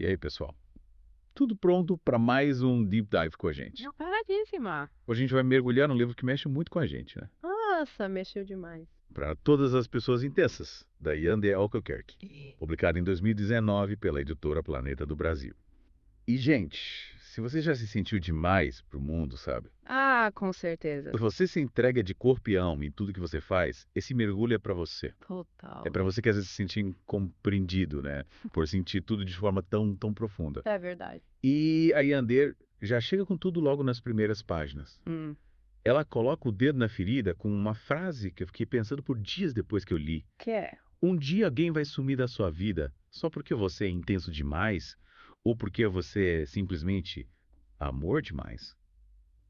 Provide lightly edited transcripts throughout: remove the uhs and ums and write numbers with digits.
E aí, pessoal? Tudo pronto para mais um Deep Dive com a gente. Não, paradíssima. Hoje a gente vai mergulhar num livro que mexe muito com a gente, né? Nossa, mexeu demais. Para todas as pessoas intensas, da Yandé Albuquerque, publicado em 2019 pela editora Planeta do Brasil. E, gente, se você já se sentiu demais pro mundo, sabe? Ah, com certeza. Se você se entrega de corpo e alma em tudo que você faz, esse mergulho é para você. Total. É para você que às vezes se sentir incompreendido, né? Por sentir tudo de forma tão profunda. É verdade. E a Yandé já chega com tudo logo nas primeiras páginas. Ela coloca o dedo na ferida com uma frase que eu fiquei pensando por dias depois que eu li. Que é? Um dia alguém vai sumir da sua vida só porque você é intenso demais ou porque você é simplesmente amor demais.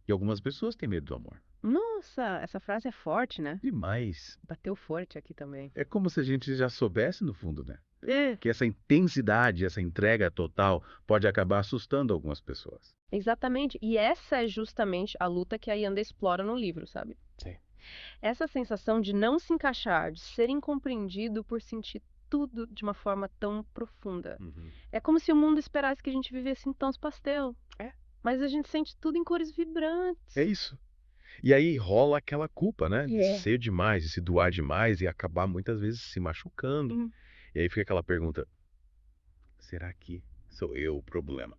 E algumas pessoas têm medo do amor. Nossa, essa frase é forte, né? Demais. Bateu forte aqui também. É como se a gente já soubesse no fundo, né? É, Que essa intensidade, essa entrega total pode acabar assustando algumas pessoas. exatamente. E essa é justamente a luta que a Yanda explora no livro, sabe? Sim. Essa sensação de não se encaixar, de ser incompreendido por sentir tudo de uma forma tão profunda. É como se o mundo esperasse que a gente vivesse em tons pastel. É. Mas a gente sente tudo em cores vibrantes. É isso. E aí rola aquela culpa, né? De É. ser demais, de se doar demais e acabar muitas vezes se machucando. Hum. E aí fica aquela pergunta: será que sou eu o problema?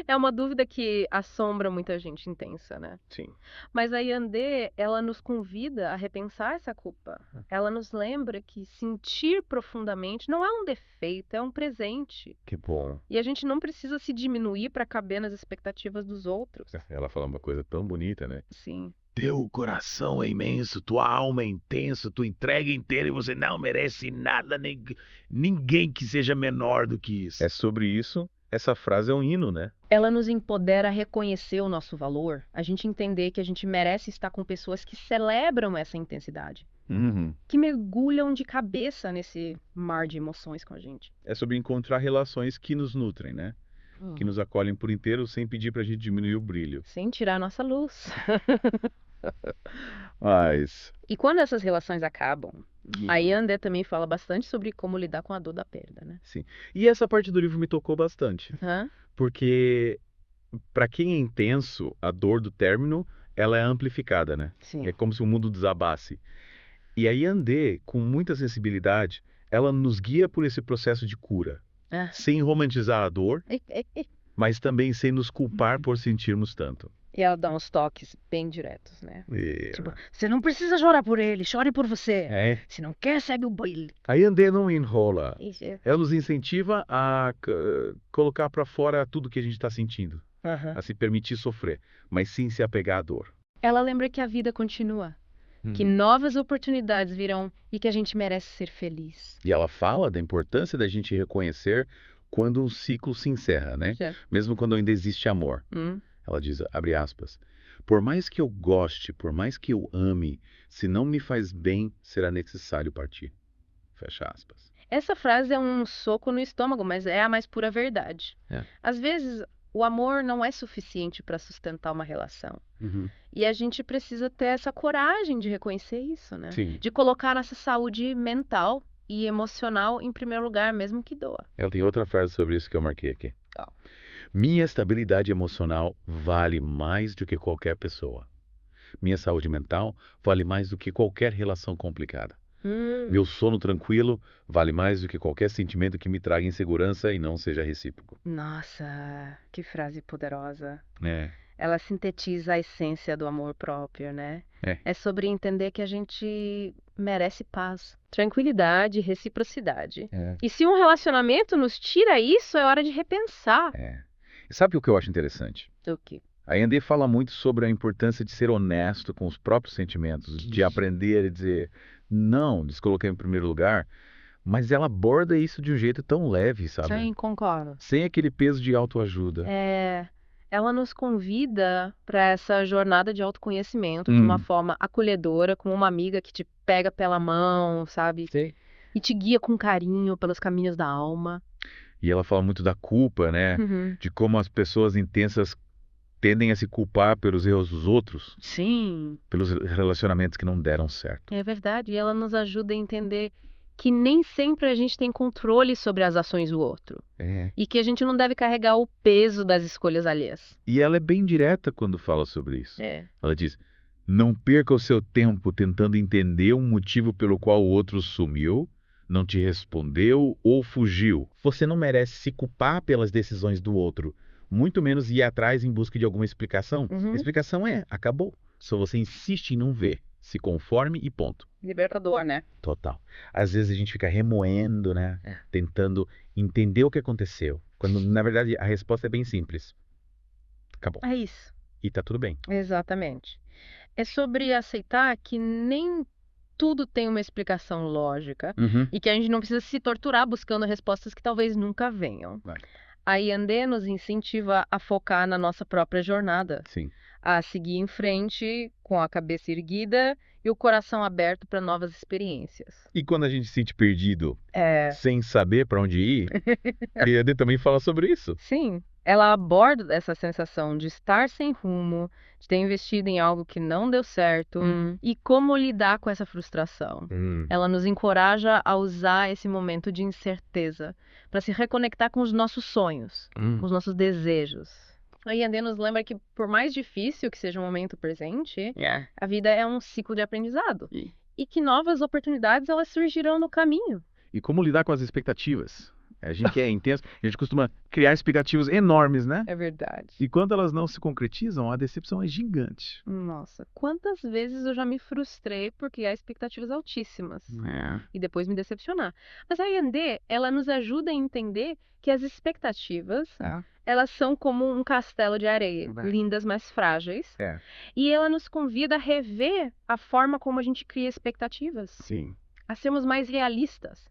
É uma dúvida que assombra muita gente intensa, né? Sim. Mas a Yandé, ela nos convida a repensar essa culpa. Ela nos lembra que sentir profundamente não é um defeito, é um presente. Que bom. E a gente não precisa se diminuir para caber nas expectativas dos outros. Ela fala uma coisa tão bonita, né? Sim. Teu coração é imenso, tua alma é intensa, tua entrega inteira e você não merece nada, ninguém que seja menor do que isso. É sobre isso. Essa frase é um hino, né? Ela nos empodera a reconhecer o nosso valor, a gente entender que a gente merece estar com pessoas que celebram essa intensidade, que mergulham de cabeça nesse mar de emoções com a gente. É sobre encontrar relações que nos nutrem, né? Que nos acolhem por inteiro sem pedir pra gente diminuir o brilho. Sem tirar a nossa luz. Mas... E quando essas relações acabam, a Yandé também fala bastante sobre como lidar com a dor da perda, né? Sim. E essa parte do livro me tocou bastante. Porque, para quem é intenso, a dor do término, ela é amplificada, né? Sim. É como se o mundo desabasse. E a Yandé, com muita sensibilidade, ela nos guia por esse processo de cura. Sem romantizar a dor, mas também sem nos culpar por sentirmos tanto. E ela dá uns toques bem diretos, né? É. Tipo, você não precisa chorar por ele, chore por você. É. Se não quer, segue o baile. A Yandé não enrola. Isso. Ela nos incentiva a colocar para fora tudo que a gente está sentindo. A se permitir sofrer, mas sim se apegar à dor. Ela lembra que a vida continua, que novas oportunidades virão e que a gente merece ser feliz. E ela fala da importância da gente reconhecer quando um ciclo se encerra, né? Mesmo quando ainda existe amor. Ela diz, abre aspas, por mais que eu goste, por mais que eu ame, se não me faz bem, será necessário partir. Fecha aspas. Essa frase é um soco no estômago, mas é a mais pura verdade. Às vezes, o amor não é suficiente para sustentar uma relação. E a gente precisa ter essa coragem de reconhecer isso, né? Sim. De colocar nossa saúde mental e emocional em primeiro lugar, mesmo que doa. Ela tem outra frase sobre isso que eu marquei aqui. Minha estabilidade emocional vale mais do que qualquer pessoa. Minha saúde mental vale mais do que qualquer relação complicada. Meu sono tranquilo vale mais do que qualquer sentimento que me traga insegurança e não seja recíproco. Nossa, que frase poderosa. É. Ela sintetiza a essência do amor próprio, né? É sobre entender que a gente merece paz, tranquilidade e reciprocidade. E se um relacionamento nos tira isso, é hora de repensar. E sabe o que eu acho interessante? O quê? A Yandé fala muito sobre a importância de ser honesto com os próprios sentimentos, de aprender a dizer não, de se colocar em primeiro lugar, mas ela aborda isso de um jeito tão leve, sabe? Sim, concordo. Sem aquele peso de autoajuda. Ela nos convida para essa jornada de autoconhecimento de uma forma acolhedora, como uma amiga que te pega pela mão, sabe? Sim. E te guia com carinho pelos caminhos da alma. E ela fala muito da culpa, né? De como as pessoas intensas tendem a se culpar pelos erros dos outros. Sim. Pelos relacionamentos que não deram certo. É verdade. E ela nos ajuda a entender que nem sempre a gente tem controle sobre as ações do outro. E que a gente não deve carregar o peso das escolhas alheias. E ela é bem direta quando fala sobre isso. Ela diz, não perca o seu tempo tentando entender um motivo pelo qual o outro sumiu, não te respondeu ou fugiu. Você não merece se culpar pelas decisões do outro, muito menos ir atrás em busca de alguma explicação. A explicação acabou. Só você insiste em não ver. Se conforme e ponto. Libertador, né? Total. Às vezes a gente fica remoendo, né? Tentando entender o que aconteceu. Quando, na verdade, a resposta é bem simples. Acabou. É isso. E tá tudo bem. Exatamente. É sobre aceitar que nem tudo tem uma explicação lógica e que a gente não precisa se torturar buscando respostas que talvez nunca venham. A Yandé nos incentiva a focar na nossa própria jornada. Sim. A seguir em frente com a cabeça erguida e o coração aberto para novas experiências. E quando a gente se sente perdido, sem saber para onde ir, a Yandé também fala sobre isso. Sim, ela aborda essa sensação de estar sem rumo, de ter investido em algo que não deu certo e como lidar com essa frustração. Ela nos encoraja a usar esse momento de incerteza para se reconectar com os nossos sonhos, com os nossos desejos. A Yandé nos lembra que, por mais difícil que seja o momento presente, a vida é um ciclo de aprendizado. E que novas oportunidades elas surgirão no caminho. E como lidar com as expectativas? A gente que é intenso, a gente costuma criar expectativas enormes, né? É verdade. E quando elas não se concretizam, a decepção é gigante. Nossa, quantas vezes eu já me frustrei por criar expectativas altíssimas. E depois me decepcionar. Mas a Yandé, ela nos ajuda a entender que as expectativas, elas são como um castelo de areia, lindas, mas frágeis. E ela nos convida a rever a forma como a gente cria expectativas. Sim. A sermos mais realistas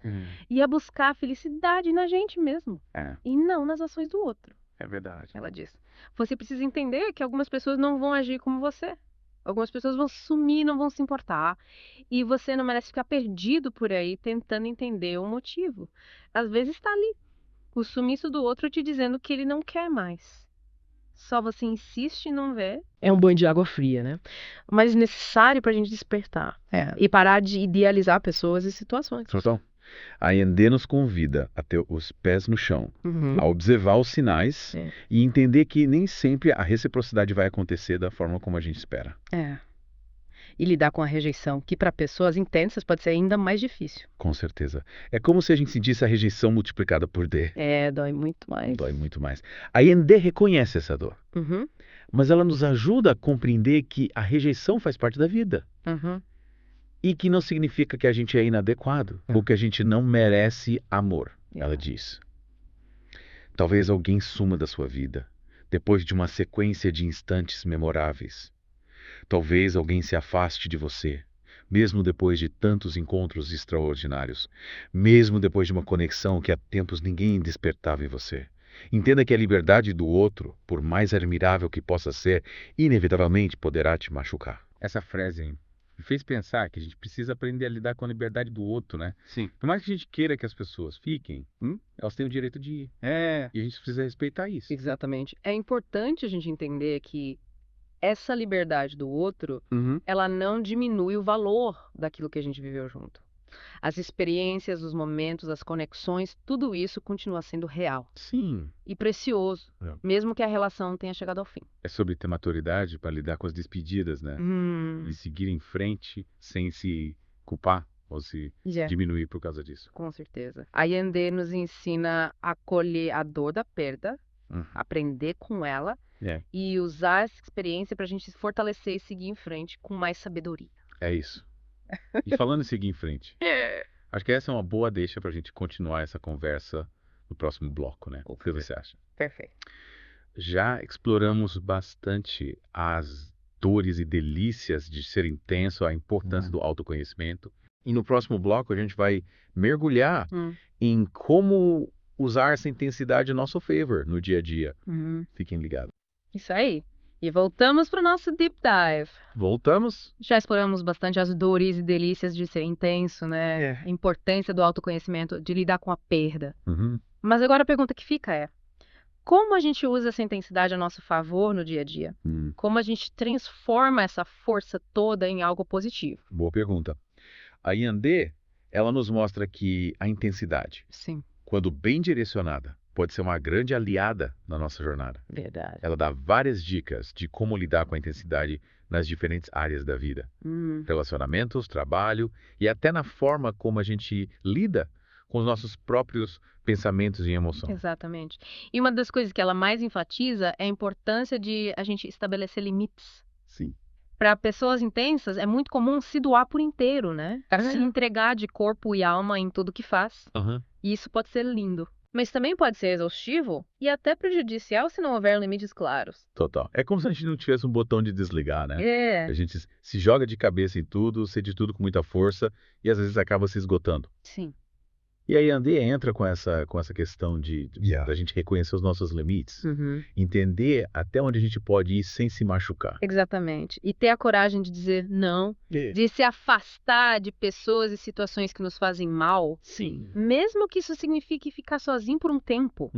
e a buscar a felicidade na gente mesmo e não nas ações do outro. É verdade. Ela diz. Você precisa entender que algumas pessoas não vão agir como você. Algumas pessoas vão sumir, não vão se importar. E você não merece ficar perdido por aí tentando entender o motivo. Às vezes está ali, o sumiço do outro te dizendo que ele não quer mais. Só você insiste em não ver. É um banho de água fria, né? Mas necessário pra gente despertar. E parar de idealizar pessoas e situações. Então, a Yandé nos convida a ter os pés no chão, a observar os sinais e entender que nem sempre a reciprocidade vai acontecer da forma como a gente espera. E lidar com a rejeição, que para pessoas intensas pode ser ainda mais difícil. Com certeza. É como se a gente sentisse a rejeição multiplicada por D. Dói muito mais. Dói muito mais. A Yandé reconhece essa dor. Mas ela nos ajuda a compreender que a rejeição faz parte da vida. E que não significa que a gente é inadequado ou que a gente não merece amor, ela diz. Talvez alguém suma da sua vida depois de uma sequência de instantes memoráveis. Talvez alguém se afaste de você, mesmo depois de tantos encontros extraordinários, mesmo depois de uma conexão que há tempos ninguém despertava em você. Entenda que a liberdade do outro, por mais admirável que possa ser, inevitavelmente poderá te machucar. Essa frase me fez pensar que a gente precisa aprender a lidar com a liberdade do outro, né? Sim. Por mais que a gente queira que as pessoas fiquem, elas têm o direito de ir. E a gente precisa respeitar isso. Exatamente. É importante a gente entender que essa liberdade do outro, ela não diminui o valor daquilo que a gente viveu junto. As experiências, os momentos, as conexões, tudo isso continua sendo real. Sim. E precioso, mesmo que a relação tenha chegado ao fim. É sobre ter maturidade para lidar com as despedidas, né? E seguir em frente sem se culpar ou se diminuir por causa disso. Com certeza. A Yandé nos ensina a acolher a dor da perda, aprender com ela e usar essa experiência para a gente se fortalecer e seguir em frente com mais sabedoria. É isso. E falando em seguir em frente, acho que essa é uma boa deixa para a gente continuar essa conversa no próximo bloco, né? O que você acha? Perfeito. Já exploramos bastante as dores e delícias de ser intenso, a importância do autoconhecimento. E no próximo bloco a gente vai mergulhar em como usar essa intensidade a nosso favor no dia a dia. Fiquem ligados. Isso aí. E voltamos para o nosso Deep Dive. Voltamos. Já exploramos bastante as dores e delícias de ser intenso, né? A importância do autoconhecimento, de lidar com a perda. Mas agora a pergunta que fica é: como a gente usa essa intensidade a nosso favor no dia a dia? Como a gente transforma essa força toda em algo positivo? Boa pergunta. A Yandé Ela nos mostra que a intensidade, sim, quando bem direcionada, pode ser uma grande aliada na nossa jornada. verdade. Ela dá várias dicas de como lidar com a intensidade nas diferentes áreas da vida. Relacionamentos, trabalho e até na forma como a gente lida com os nossos próprios pensamentos e emoções. Exatamente. E uma das coisas que ela mais enfatiza é a importância de a gente estabelecer limites. Sim. Para pessoas intensas, é muito comum se doar por inteiro, né? Se entregar de corpo e alma em tudo que faz. E isso pode ser lindo. Mas também pode ser exaustivo e até prejudicial se não houver limites claros. Total. É como se a gente não tivesse um botão de desligar, né? É. A gente se joga de cabeça em tudo, sente tudo com muita força e às vezes acaba se esgotando. Sim. E aí Andê entra com essa questão da gente reconhecer os nossos limites, entender até onde a gente pode ir sem se machucar. Exatamente. E ter a coragem de dizer não, de se afastar de pessoas e situações que nos fazem mal. Sim. Mesmo que isso signifique ficar sozinho por um tempo.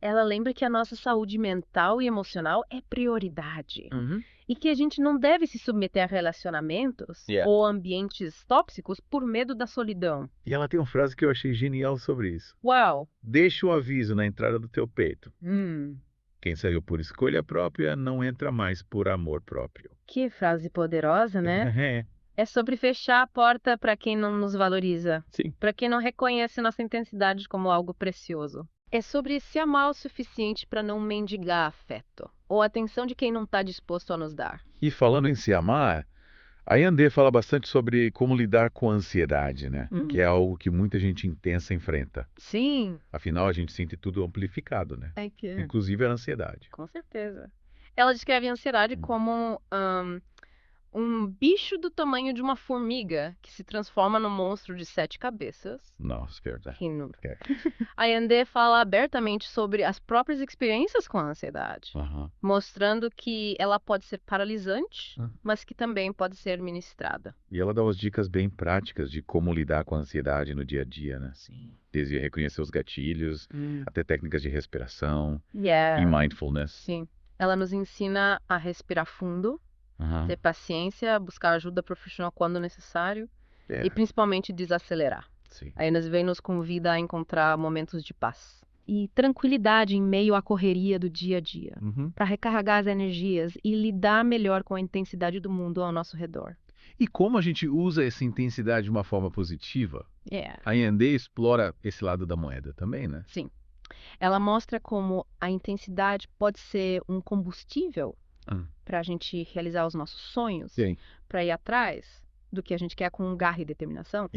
Ela lembra que a nossa saúde mental e emocional é prioridade. E que a gente não deve se submeter a relacionamentos ou ambientes tóxicos por medo da solidão. E ela tem uma frase que eu achei genial sobre isso. Uau! Deixa o aviso na entrada do teu peito. Quem saiu por escolha própria não entra mais por amor próprio. Que frase poderosa, né? É sobre fechar a porta para quem não nos valoriza. Sim. Para quem não reconhece nossa intensidade como algo precioso. É sobre se amar o suficiente para não mendigar afeto ou atenção de quem não está disposto a nos dar. E falando em se amar, a Andê fala bastante sobre como lidar com a ansiedade, né? Que é algo que muita gente intensa enfrenta. Sim. Afinal, a gente sente tudo amplificado, né? Inclusive a ansiedade. Com certeza. Ela descreve a ansiedade como um bicho do tamanho de uma formiga que se transforma num monstro de 7 cabeças. Nossa, verdade. A Andê fala abertamente sobre as próprias experiências com a ansiedade, mostrando que ela pode ser paralisante, mas que também pode ser ministrada. E ela dá umas dicas bem práticas de como lidar com a ansiedade no dia a dia, né? Sim. Desde reconhecer os gatilhos, até técnicas de respiração e mindfulness. Sim. Ela nos ensina a respirar fundo, ter paciência, buscar ajuda profissional quando necessário e principalmente desacelerar. Sim. Aí nos vem nos convida a encontrar momentos de paz e tranquilidade em meio à correria do dia a dia, para recarregar as energias e lidar melhor com a intensidade do mundo ao nosso redor. E como a gente usa essa intensidade de uma forma positiva? A Andê explora esse lado da moeda também, né? Sim. Ela mostra como a intensidade pode ser um combustível para a gente realizar os nossos sonhos, para ir atrás do que a gente quer com garra e determinação.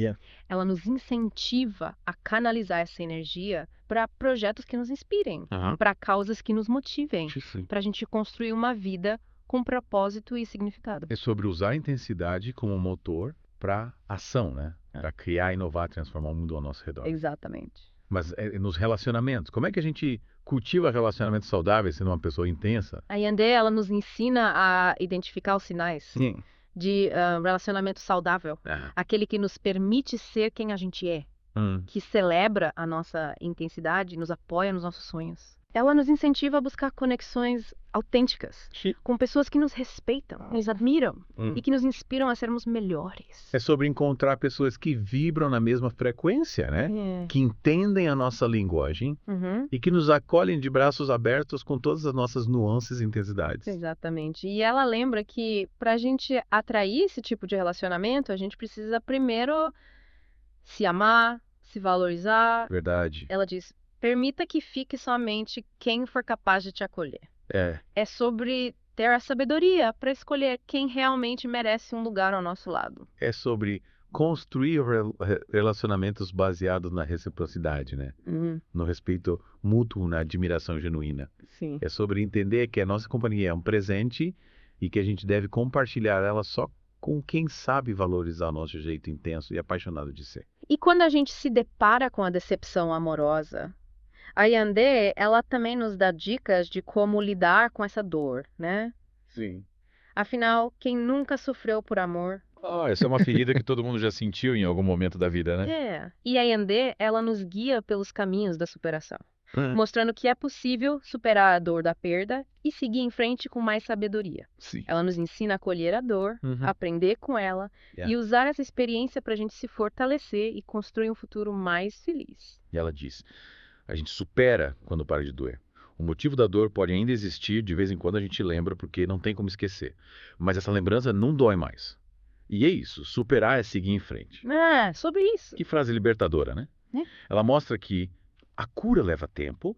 Ela nos incentiva a canalizar essa energia para projetos que nos inspirem, para causas que nos motivem, para a gente construir uma vida com propósito e significado. É sobre usar a intensidade como motor para ação, né? Para criar, inovar, transformar o mundo ao nosso redor. Exatamente. Mas nos relacionamentos, como é que a gente cultiva relacionamentos saudáveis sendo uma pessoa intensa? A Andê, ela nos ensina a identificar os sinais de relacionamento saudável. Aquele que nos permite ser quem a gente é, que celebra a nossa intensidade e nos apoia nos nossos sonhos. Ela nos incentiva a buscar conexões autênticas, com pessoas que nos respeitam, nos admiram e que nos inspiram a sermos melhores. É sobre encontrar pessoas que vibram na mesma frequência, né? Que entendem a nossa linguagem e que nos acolhem de braços abertos com todas as nossas nuances e intensidades. Exatamente. E ela lembra que para a gente atrair esse tipo de relacionamento, a gente precisa primeiro se amar, se valorizar. Verdade. Ela diz: permita que fique somente quem for capaz de te acolher. É sobre ter a sabedoria para escolher quem realmente merece um lugar ao nosso lado. É sobre construir relacionamentos baseados na reciprocidade, né? No respeito mútuo, na admiração genuína. Sim. É sobre entender que a nossa companhia é um presente e que a gente deve compartilhar ela só com quem sabe valorizar o nosso jeito intenso e apaixonado de ser. E quando a gente se depara com a decepção amorosa, a Andê, ela também nos dá dicas de como lidar com essa dor, né? Sim. Afinal, quem nunca sofreu por amor? Essa é uma ferida que todo mundo já sentiu em algum momento da vida, né? E a Andê, ela nos guia pelos caminhos da superação. mostrando que é possível superar a dor da perda e seguir em frente com mais sabedoria. Sim. Ela nos ensina a acolher a dor, aprender com ela e usar essa experiência para a gente se fortalecer e construir um futuro mais feliz. E ela diz, a gente supera quando para de doer. O motivo da dor pode ainda existir, de vez em quando a gente lembra, porque não tem como esquecer. Mas essa lembrança não dói mais. E é isso, superar é seguir em frente. Sobre isso. Que frase libertadora, né? Ela mostra que a cura leva tempo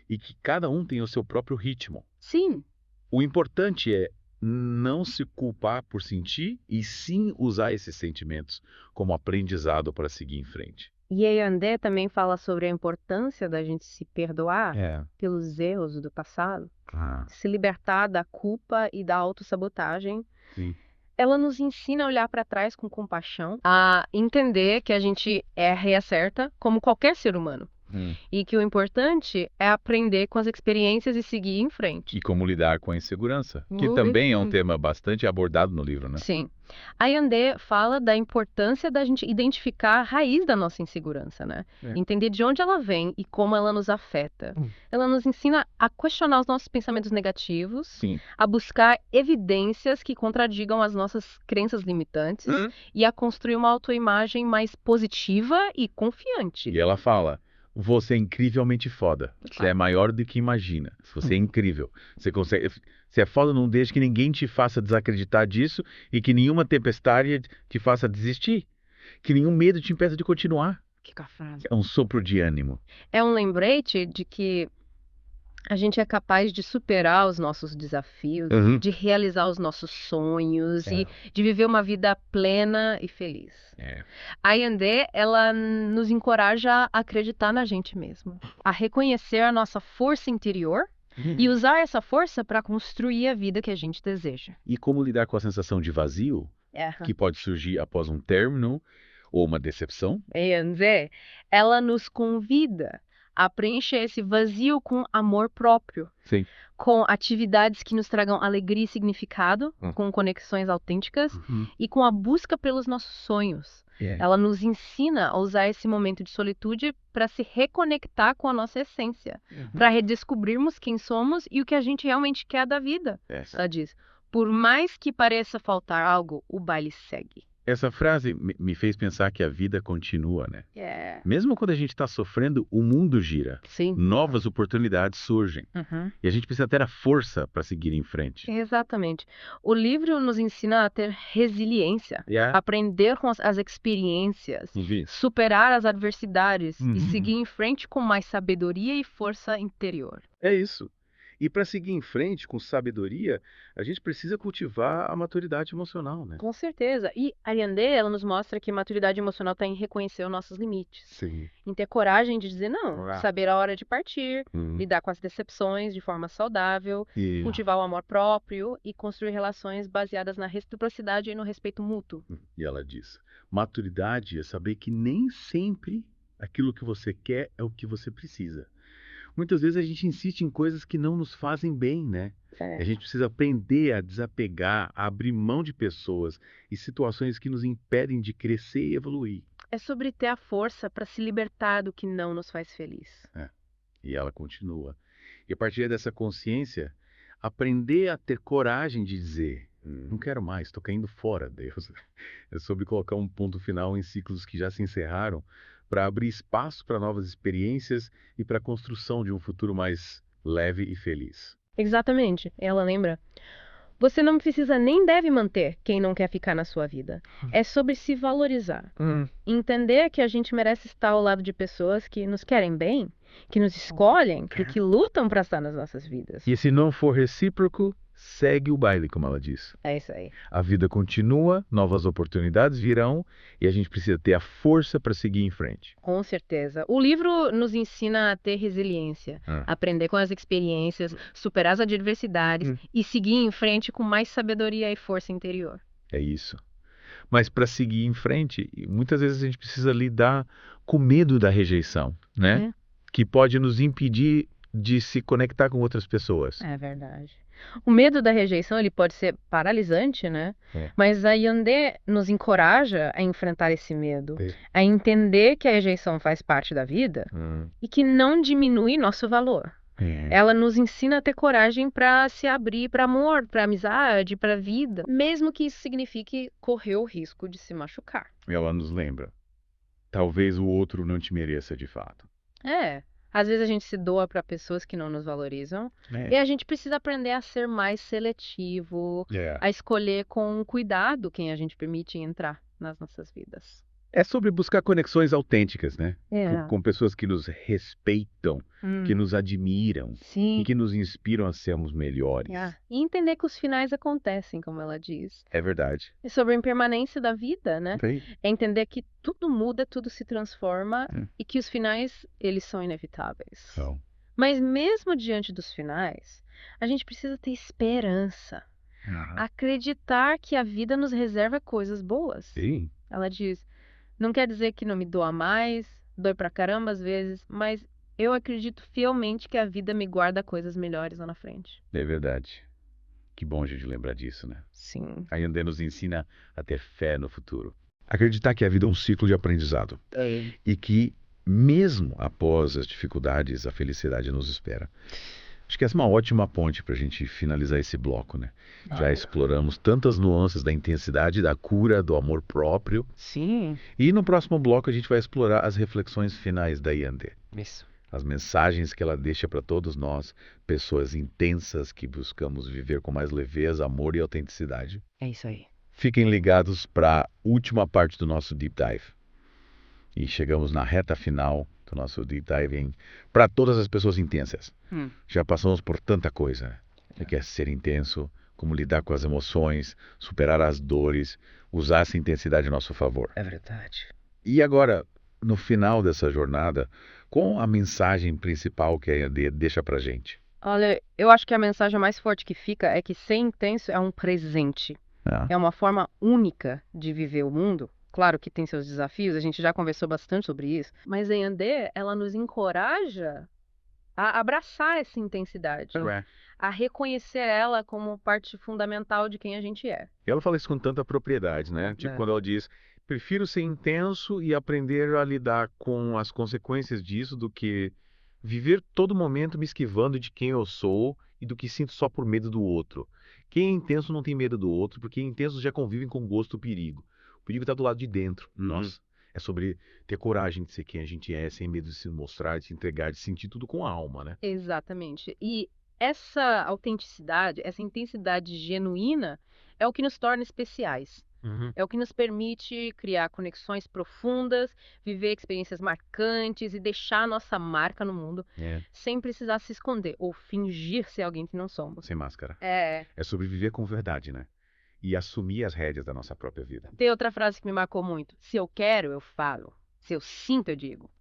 e que cada um tem o seu próprio ritmo. Sim. O importante é não se culpar por sentir e sim usar esses sentimentos como aprendizado para seguir em frente. E Ayandé também fala sobre a importância da gente se perdoar pelos erros do passado, se libertar da culpa e da autossabotagem. Sim. Ela nos ensina a olhar para trás com compaixão, a entender que a gente erra e acerta como qualquer ser humano. E que o importante é aprender com as experiências e seguir em frente. E como lidar com a insegurança, que também é um tema bastante abordado no livro, né? Sim. Ayandé fala da importância da gente identificar a raiz da nossa insegurança, né? Entender de onde ela vem e como ela nos afeta. Ela nos ensina a questionar os nossos pensamentos negativos, a buscar evidências que contradigam as nossas crenças limitantes e a construir uma autoimagem mais positiva e confiante. E ela fala, você é incrivelmente foda. Você é maior do que imagina. Você é incrível. Você consegue... Você é foda, não deixe que ninguém te faça desacreditar disso e que nenhuma tempestade te faça desistir. Que nenhum medo te impeça de continuar. Que frase. É um sopro de ânimo. É um lembrete de que a gente é capaz de superar os nossos desafios, de realizar os nossos sonhos e de viver uma vida plena e feliz. A Ayandé, ela nos encoraja a acreditar na gente mesmo, a reconhecer a nossa força interior e usar essa força para construir a vida que a gente deseja. E como lidar com a sensação de vazio que pode surgir após um término ou uma decepção? A Ayandé, ela nos convida a preencher esse vazio com amor próprio, com atividades que nos tragam alegria e significado, com conexões autênticas e com a busca pelos nossos sonhos. Ela nos ensina a usar esse momento de solitude para se reconectar com a nossa essência, para redescobrirmos quem somos e o que a gente realmente quer da vida. Ela diz, por mais que pareça faltar algo, o baile segue. Essa frase me fez pensar que a vida continua, né? Mesmo quando a gente está sofrendo, o mundo gira. Novas oportunidades surgem. E a gente precisa ter a força para seguir em frente. Exatamente. O livro nos ensina a ter resiliência, aprender com as experiências, superar as adversidades e seguir em frente com mais sabedoria e força interior. É isso. E para seguir em frente com sabedoria, a gente precisa cultivar a maturidade emocional, né? Com certeza. E a Ayandé, ela nos mostra que maturidade emocional está em reconhecer os nossos limites. Em ter coragem de dizer não, saber a hora de partir, lidar com as decepções de forma saudável, cultivar o amor próprio e construir relações baseadas na reciprocidade e no respeito mútuo. E ela diz, maturidade é saber que nem sempre aquilo que você quer é o que você precisa. Muitas vezes a gente insiste em coisas que não nos fazem bem, né? A gente precisa aprender a desapegar, a abrir mão de pessoas e situações que nos impedem de crescer e evoluir. É sobre ter a força para se libertar do que não nos faz feliz. E ela continua. E a partir dessa consciência, aprender a ter coragem de dizer, não quero mais, estou caindo fora, Deus. É sobre colocar um ponto final em ciclos que já se encerraram, para abrir espaço para novas experiências e para a construção de um futuro mais leve e feliz. Exatamente. Ela lembra. Você não precisa nem deve manter quem não quer ficar na sua vida. É sobre se valorizar. Entender que a gente merece estar ao lado de pessoas que nos querem bem, que nos escolhem e que lutam para estar nas nossas vidas. E se não for recíproco, segue o baile, como ela diz. É isso aí. A vida continua, novas oportunidades virão e a gente precisa ter a força para seguir em frente. Com certeza. O livro nos ensina a ter resiliência, aprender com as experiências, superar as adversidades e seguir em frente com mais sabedoria e força interior. É isso. Mas para seguir em frente, muitas vezes a gente precisa lidar com medo da rejeição, né? Que pode nos impedir de se conectar com outras pessoas. É verdade. O medo da rejeição, ele pode ser paralisante, né? Mas a Yandé nos encoraja a enfrentar esse medo, a entender que a rejeição faz parte da vida e que não diminui nosso valor. Ela nos ensina a ter coragem para se abrir para amor, para amizade, para vida, mesmo que isso signifique correr o risco de se machucar. Ela nos lembra, talvez o outro não te mereça de fato. Às vezes a gente se doa para pessoas que não nos valorizam e a gente precisa aprender a ser mais seletivo, a escolher com cuidado quem a gente permite entrar nas nossas vidas. É sobre buscar conexões autênticas, né? Com pessoas que nos respeitam, que nos admiram e que nos inspiram a sermos melhores. E entender que os finais acontecem, como ela diz. É verdade. É sobre a impermanência da vida, né? É entender que tudo muda, tudo se transforma e que os finais, eles são inevitáveis. Mas mesmo diante dos finais, a gente precisa ter esperança. Acreditar que a vida nos reserva coisas boas. Ela diz... Não quer dizer que não me doa mais, dói pra caramba às vezes, mas eu acredito fielmente que a vida me guarda coisas melhores lá na frente. É verdade. Que bom a gente lembrar disso, né? Sim. A Yandé nos ensina a ter fé no futuro. Acreditar que a vida é um ciclo de aprendizado. E que, mesmo após as dificuldades, a felicidade nos espera. Acho que essa é uma ótima ponte para a gente finalizar esse bloco, né? Já exploramos tantas nuances da intensidade, da cura, do amor próprio. Sim. E no próximo bloco a gente vai explorar as reflexões finais da Yandé. Isso. As mensagens que ela deixa para todos nós, pessoas intensas que buscamos viver com mais leveza, amor e autenticidade. É isso aí. Fiquem ligados para a última parte do nosso Deep Dive. E chegamos na reta final do nosso Deep Dive para todas as pessoas intensas. Já passamos por tanta coisa. O que é ser intenso, como lidar com as emoções, superar as dores, usar essa intensidade a nosso favor. É verdade. E agora, no final dessa jornada, qual a mensagem principal que a Yandé deixa pra gente? Olha, eu acho que a mensagem mais forte que fica é que ser intenso é um presente. É uma forma única de viver o mundo. Claro que tem seus desafios, a gente já conversou bastante sobre isso. Mas a Yandé, ela nos encoraja a abraçar essa intensidade. A reconhecer ela como parte fundamental de quem a gente é. E ela fala isso com tanta propriedade, né? Tipo quando ela diz, prefiro ser intenso e aprender a lidar com as consequências disso do que viver todo momento me esquivando de quem eu sou e do que sinto só por medo do outro. Quem é intenso não tem medo do outro, porque intensos já convivem com o gosto do perigo. O perigo está do lado de dentro. Nossa, é sobre ter coragem de ser quem a gente é, sem medo de se mostrar, de se entregar, de sentir tudo com a alma, né? Exatamente. E essa autenticidade, essa intensidade genuína é o que nos torna especiais. É o que nos permite criar conexões profundas, viver experiências marcantes e deixar a nossa marca no mundo sem precisar se esconder ou fingir ser alguém que não somos. Sem máscara. É sobre viver com verdade, né? E assumir as rédeas da nossa própria vida. Tem outra frase que me marcou muito. Se eu quero, eu falo. Se eu sinto, eu digo.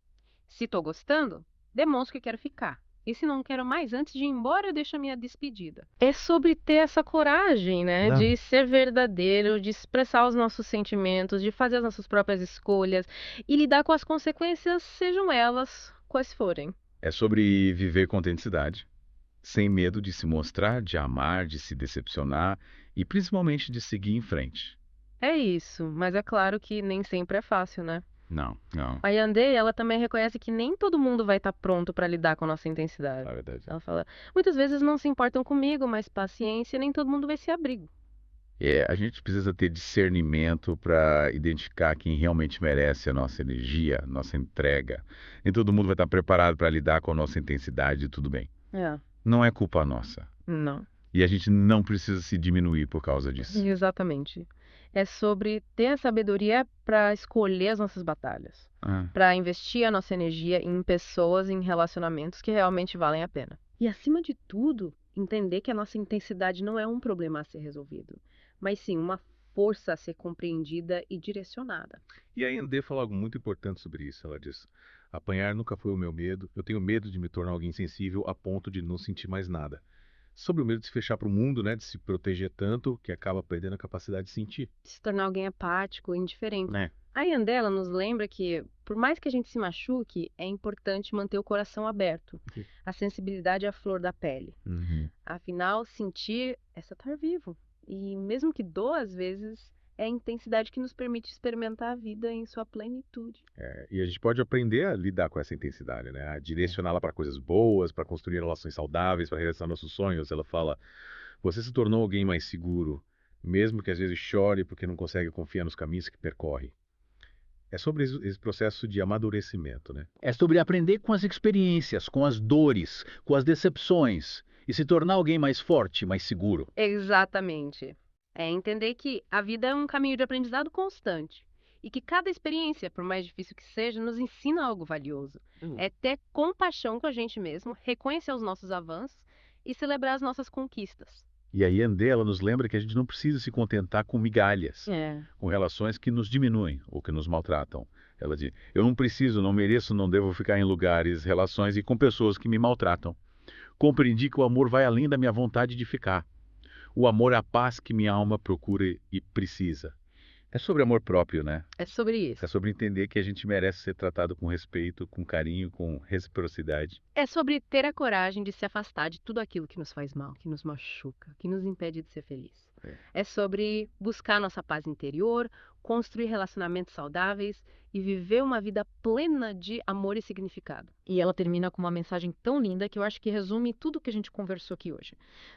Se tô gostando, demonstro que quero ficar. E se não quero mais, antes de ir embora, eu deixo a minha despedida. É sobre ter essa coragem, né? De ser verdadeiro, de expressar os nossos sentimentos, de fazer as nossas próprias escolhas e lidar com as consequências, sejam elas quais forem. É sobre viver com autenticidade, sem medo de se mostrar, de amar, de se decepcionar e principalmente de seguir em frente. É isso, mas é claro que nem sempre é fácil, né? Não. A Yandé, ela também reconhece que nem todo mundo vai estar pronto para lidar com a nossa intensidade. É verdade. Ela fala, muitas vezes não se importam comigo, mas paciência, nem todo mundo vai se abrir. A gente precisa ter discernimento para identificar quem realmente merece a nossa energia, nossa entrega. Nem todo mundo vai estar preparado para lidar com a nossa intensidade e tudo bem. Não é culpa nossa. Não. E a gente não precisa se diminuir por causa disso. Exatamente. É sobre ter a sabedoria para escolher as nossas batalhas. Para investir a nossa energia em pessoas, em relacionamentos que realmente valem a pena. E, acima de tudo, entender que a nossa intensidade não é um problema a ser resolvido, mas sim uma força a ser compreendida e direcionada. E a Yandé fala algo muito importante sobre isso. Ela diz, apanhar nunca foi o meu medo. Eu tenho medo de me tornar alguém sensível a ponto de não sentir mais nada. sobre o medo de se fechar para o mundo, né? De se proteger tanto que acaba perdendo a capacidade de sentir. Se tornar alguém apático, indiferente. É. A Yandela nos lembra que, por mais que a gente se machuque, é importante manter o coração aberto. Sim. A sensibilidade é a flor da pele. Afinal, sentir é estar vivo. E mesmo que doa, às vezes, é a intensidade que nos permite experimentar a vida em sua plenitude. E a gente pode aprender a lidar com essa intensidade, né? A direcioná-la para coisas boas, para construir relações saudáveis, para realizar nossos sonhos. Ela fala, você se tornou alguém mais seguro, mesmo que às vezes chore porque não consegue confiar nos caminhos que percorre. É sobre esse processo de amadurecimento, né? É sobre aprender com as experiências, com as dores, com as decepções e se tornar alguém mais forte, mais seguro. Exatamente. É entender que a vida é um caminho de aprendizado constante e que cada experiência, por mais difícil que seja, nos ensina algo valioso. É ter compaixão com a gente mesmo, reconhecer os nossos avanços e celebrar as nossas conquistas. E aí, André, ela nos lembra que a gente não precisa se contentar com migalhas, com relações que nos diminuem ou que nos maltratam. Ela diz, eu não preciso, não mereço, não devo ficar em lugares, relações e com pessoas que me maltratam. Compreendi que o amor vai além da minha vontade de ficar. O amor é a paz que minha alma procura e precisa. É sobre amor próprio, né? É sobre isso. É sobre entender que a gente merece ser tratado com respeito, com carinho, com reciprocidade. É sobre ter a coragem de se afastar de tudo aquilo que nos faz mal, que nos machuca, que nos impede de ser feliz. É sobre buscar nossa paz interior, construir relacionamentos saudáveis e viver uma vida plena de amor e significado. E ela termina com uma mensagem tão linda que eu acho que resume tudo que a gente conversou aqui hoje.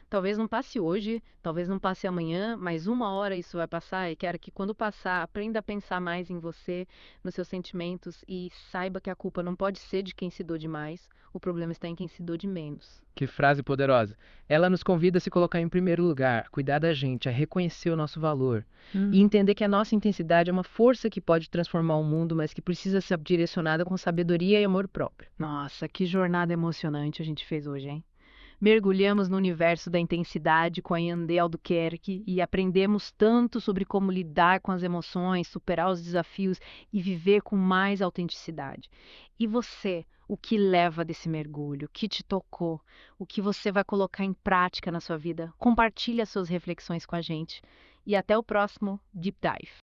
Talvez não passe hoje, talvez não passe amanhã, mas uma hora isso vai passar e quero que quando passar, aprenda a pensar mais em você, nos seus sentimentos e saiba que a culpa não pode ser de quem se doa demais, o problema está em quem se doa de menos. Que frase poderosa. Ela nos convida a se colocar em primeiro lugar, a cuidar da gente, a reconhecer o nosso valor e entender que a nossa intensidade é uma força que pode transformar o mundo, mas que precisa ser direcionada com sabedoria e amor próprio. Nossa, que jornada emocionante a gente fez hoje, hein? Mergulhamos no universo da intensidade com a Yandé Albuquerque e aprendemos tanto sobre como lidar com as emoções, superar os desafios e viver com mais autenticidade. E você, o que leva desse mergulho? O que te tocou? O que você vai colocar em prática na sua vida? Compartilhe as suas reflexões com a gente. E até o próximo Deep Dive.